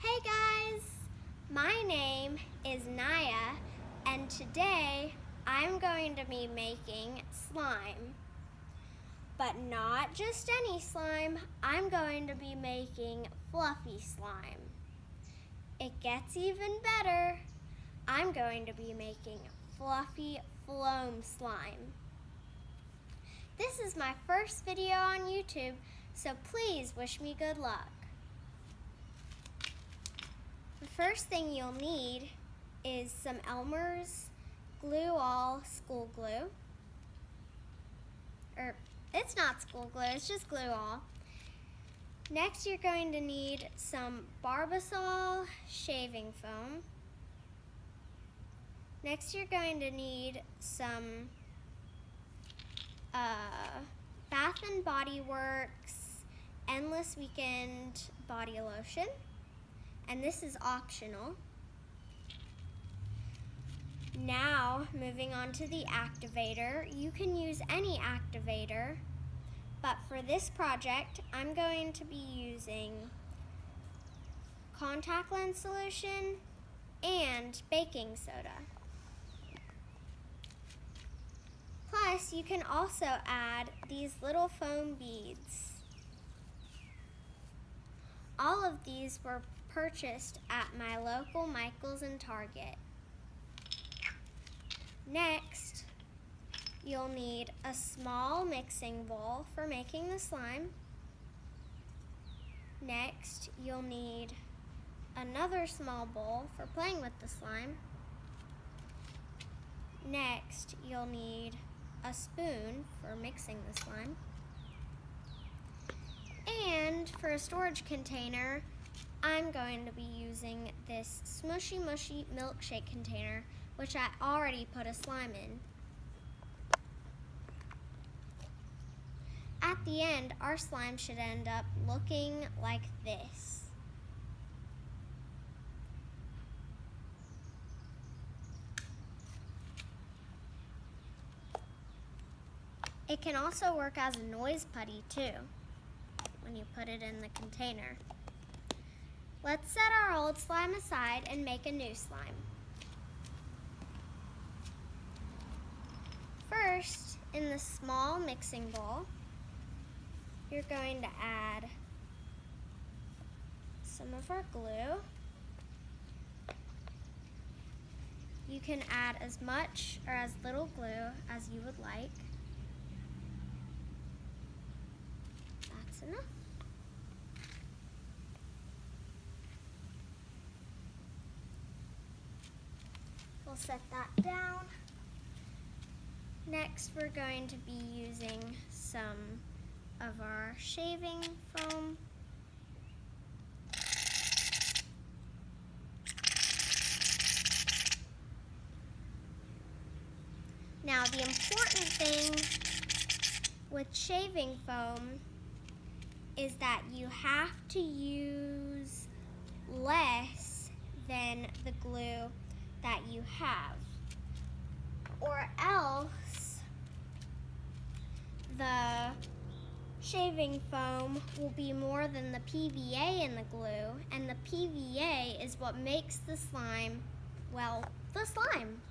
Hey guys, my name is Naya, and today I'm going to be making slime. But not just any slime, I'm going to be making fluffy slime. It gets even better. I'm going to be making fluffy foam slime. This is my first video on YouTube, so please wish me good luck. The first thing you'll need is some Elmer's Glue All School Glue. It's not school glue, it's just Glue All. Next, you're going to need some Barbasol shaving foam. Next, you're going to need some Bath & Body Works Endless Weekend Body Lotion. And this is optional. Now, moving on to the activator. You can use any activator, but for this project, I'm going to be using contact lens solution and baking soda. Plus, you can also add these little foam beads. All of these were purchased at my local Michaels and Target. Next, you'll need a small mixing bowl for making the slime. Next, you'll need another small bowl for playing with the slime. Next, you'll need a spoon for mixing the slime. And for a storage container, I'm going to be using this Smushy Mushy milkshake container, which I already put a slime in. At the end, our slime should end up looking like this. It can also work as a noise putty too, when you put it in the container. Let's set our old slime aside and make a new slime. First, in the small mixing bowl, you're going to add some of our glue. You can add as much or as little glue as you would like. That's enough. We'll set that down. Next, we're going to be using some of our shaving foam. Now, the important thing with shaving foam is that you have to use less than the glue that you have, or else the shaving foam will be more than the PVA in the glue, and the PVA is what makes the slime, well, the slime.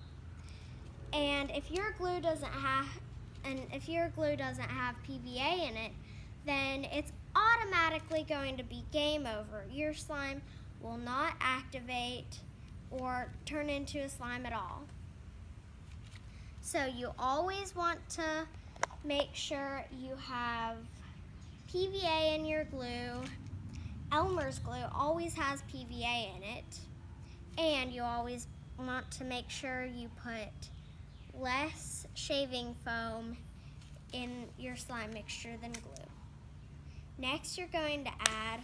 And if your glue doesn't have PVA in it, then it's automatically going to be game over. Your slime will not activate or turn into a slime at all. So you always want to make sure you have PVA in your glue. Elmer's glue always has PVA in it. And you always want to make sure you put less shaving foam in your slime mixture than glue. Next, you're going to add,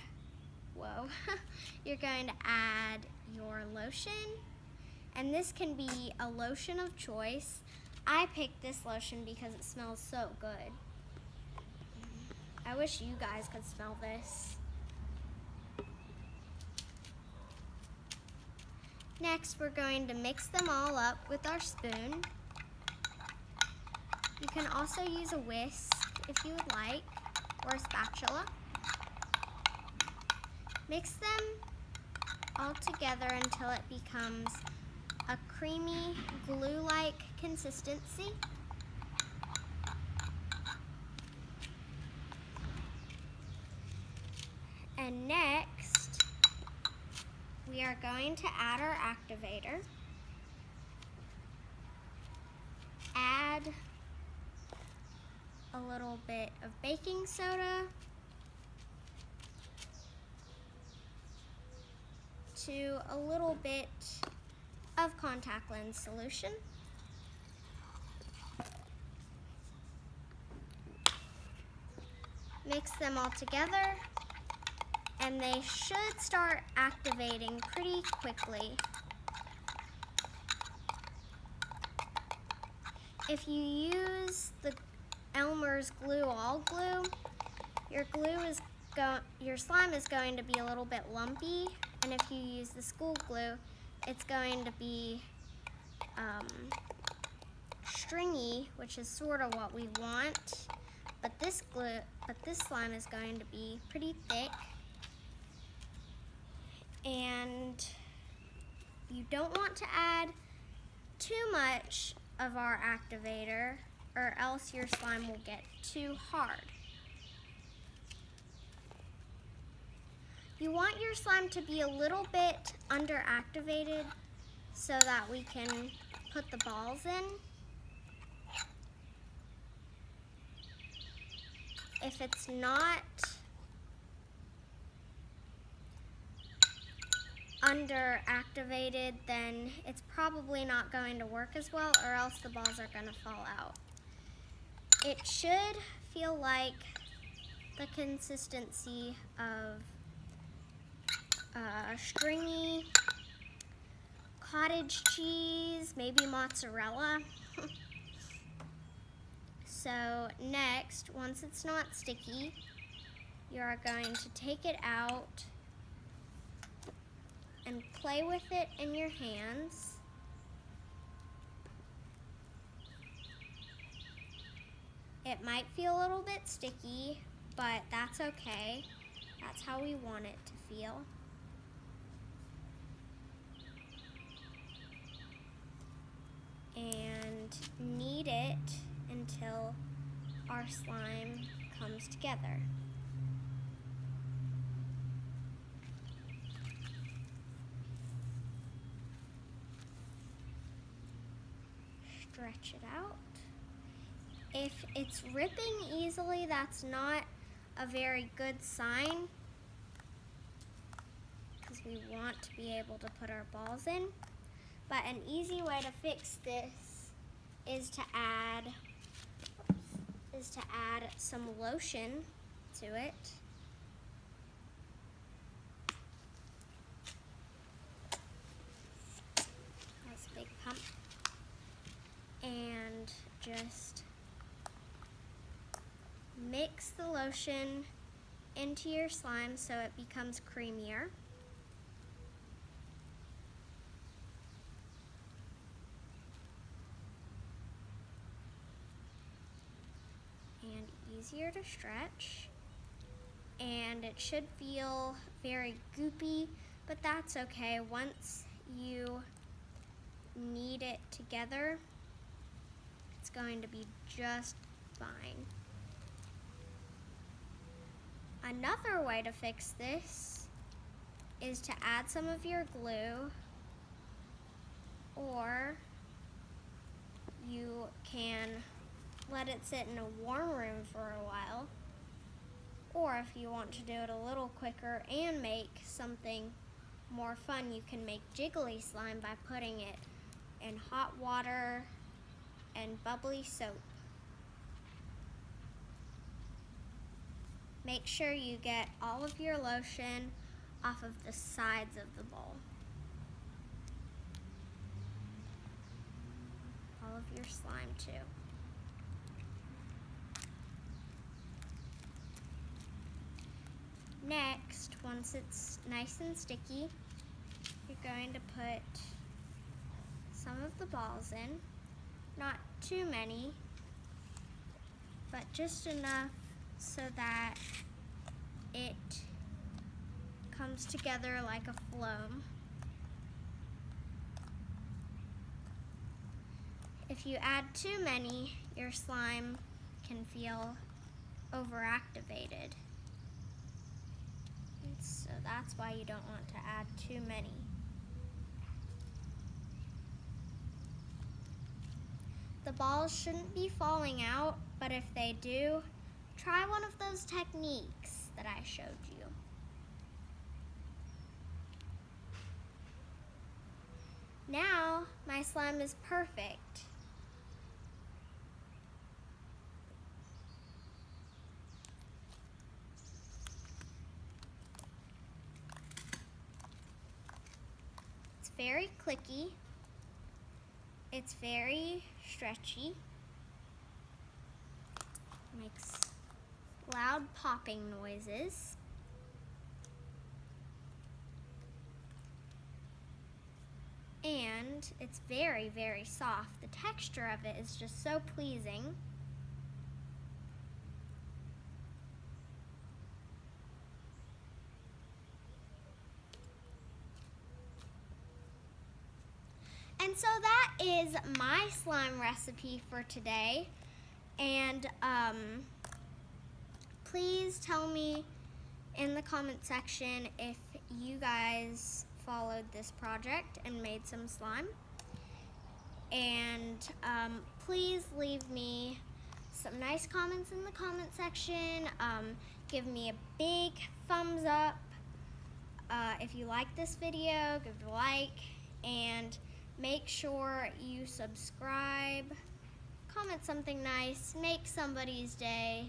you're going to add your lotion. And this can be a lotion of choice. I picked this lotion because it smells so good. I wish you guys could smell this. Next, we're going to mix them all up with our spoon. You can also use a whisk if you would like, or a spatula. Mix them all together until it becomes a creamy, glue-like consistency. And next, we are going to add our activator. Add a little bit of baking soda to a little bit of contact lens solution. Mix them all together, and they should start activating pretty quickly. If you use the Elmer's Glue All Glue, your slime is going to be a little bit lumpy, and if you use the school glue, it's going to be stringy, which is sort of what we want. But this slime is going to be pretty thick, and you don't want to add too much of our activator, or else your slime will get too hard. You want your slime to be a little bit underactivated so that we can put the balls in. If it's not underactivated, then it's probably not going to work as well, or else the balls are going to fall out. It should feel like the consistency of stringy cottage cheese, maybe mozzarella. So next, once it's not sticky, you are going to take it out and play with it in your hands. It might feel a little bit sticky, but that's okay. That's how we want it to feel. And knead it until our slime comes together. Stretch it out. If it's ripping easily, that's not a very good sign, because we want to be able to put our balls in. But an easy way to fix this is to add some lotion to it. Nice big pump. And just mix the lotion into your slime so it becomes creamier. And easier to stretch. And it should feel very goopy, but that's okay. Once you knead it together, it's going to be just fine. Another way to fix this is to add some of your glue, or you can let it sit in a warm room for a while, or if you want to do it a little quicker and make something more fun, you can make jiggly slime by putting it in hot water and bubbly soap. Make sure you get all of your lotion off of the sides of the bowl. All of your slime too. Next, once it's nice and sticky, you're going to put some of the balls in. Not too many, but just enough so that it comes together like a phloem. If you add too many, your slime can feel overactivated. So that's why you don't want to add too many. The balls shouldn't be falling out, but if they do, try one of those techniques that I showed you. Now, my slime is perfect. It's very clicky. It's very stretchy. Makes loud popping noises. And it's very, very soft. The texture of it is just so pleasing. And so that is my slime recipe for today. And please tell me in the comment section if you guys followed this project and made some slime. And please leave me some nice comments in the comment section. Give me a big thumbs up. If you like this video, give it a like. And make sure you subscribe, comment something nice, make somebody's day.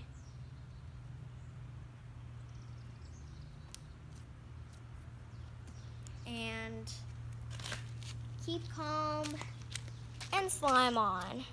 And keep calm and slime on.